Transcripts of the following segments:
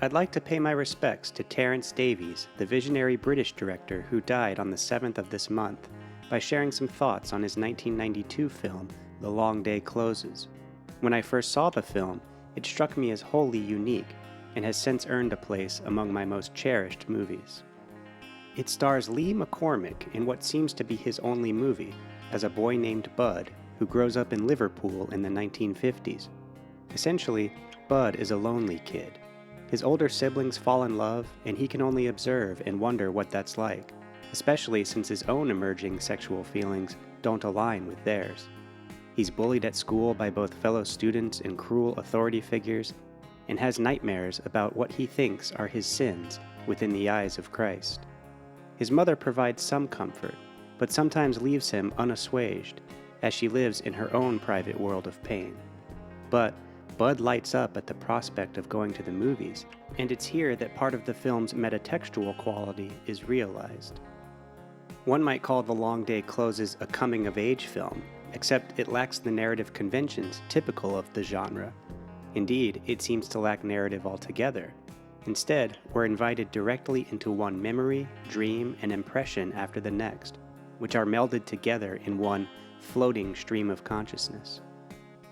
I'd like to pay my respects to Terence Davies, the visionary British director who died on the 7th of this month, by sharing some thoughts on his 1992 film, The Long Day Closes. When I first saw the film, it struck me as wholly unique, and has since earned a place among my most cherished movies. It stars Lee McCormick in what seems to be his only movie, as a boy named Bud, who grows up in Liverpool in the 1950s. Essentially, Bud is a lonely kid. His older siblings fall in love, and he can only observe and wonder what that's like, especially since his own emerging sexual feelings don't align with theirs. He's bullied at school by both fellow students and cruel authority figures, and has nightmares about what he thinks are his sins within the eyes of Christ. His mother provides some comfort, but sometimes leaves him unassuaged, as she lives in her own private world of pain. But Bud lights up at the prospect of going to the movies, and it's here that part of the film's metatextual quality is realized. One might call The Long Day Closes a coming-of-age film, except it lacks the narrative conventions typical of the genre. Indeed, it seems to lack narrative altogether. Instead, we're invited directly into one memory, dream, and impression after the next, which are melded together in one floating stream of consciousness.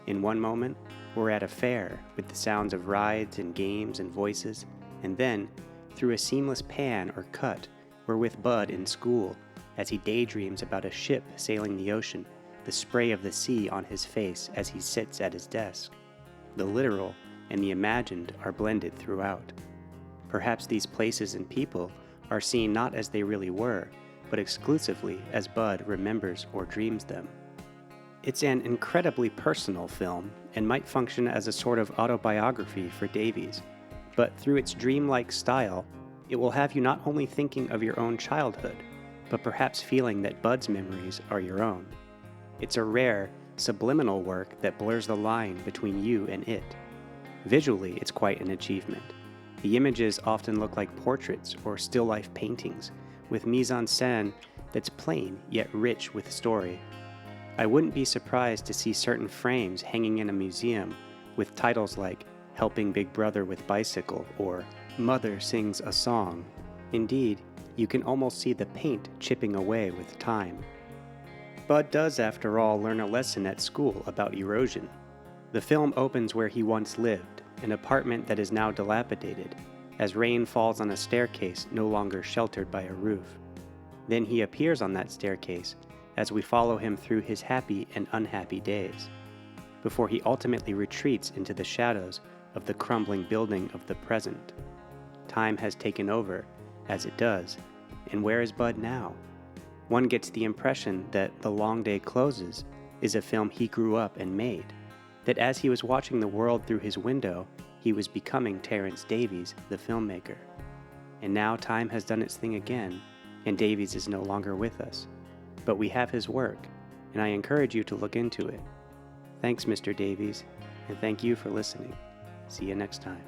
In one moment, we're at a fair with the sounds of rides and games and voices, and then, through a seamless pan or cut, we're with Bud in school as he daydreams about a ship sailing the ocean, the spray of the sea on his face as he sits at his desk. The literal and the imagined are blended throughout. Perhaps these places and people are seen not as they really were, but exclusively as Bud remembers or dreams them. It's an incredibly personal film and might function as a sort of autobiography for Davies, but through its dreamlike style, it will have you not only thinking of your own childhood, but perhaps feeling that Bud's memories are your own. It's a rare, subliminal work that blurs the line between you and it. Visually, it's quite an achievement. The images often look like portraits or still-life paintings, with mise-en-scène that's plain yet rich with story. I wouldn't be surprised to see certain frames hanging in a museum with titles like Helping Big Brother with Bicycle or Mother Sings a Song. Indeed, you can almost see the paint chipping away with time. Bud does, after all, learn a lesson at school about erosion. The film opens where he once lived, an apartment that is now dilapidated, as rain falls on a staircase no longer sheltered by a roof. Then he appears on that staircase as we follow him through his happy and unhappy days, before he ultimately retreats into the shadows of the crumbling building of the present. Time has taken over, as it does, and where is Bud now? One gets the impression that The Long Day Closes is a film he grew up and made, that as he was watching the world through his window, he was becoming Terence Davies, the filmmaker. And now time has done its thing again, and Davies is no longer with us. But we have his work, and I encourage you to look into it. Thanks, Mr. Davies, and thank you for listening. See you next time.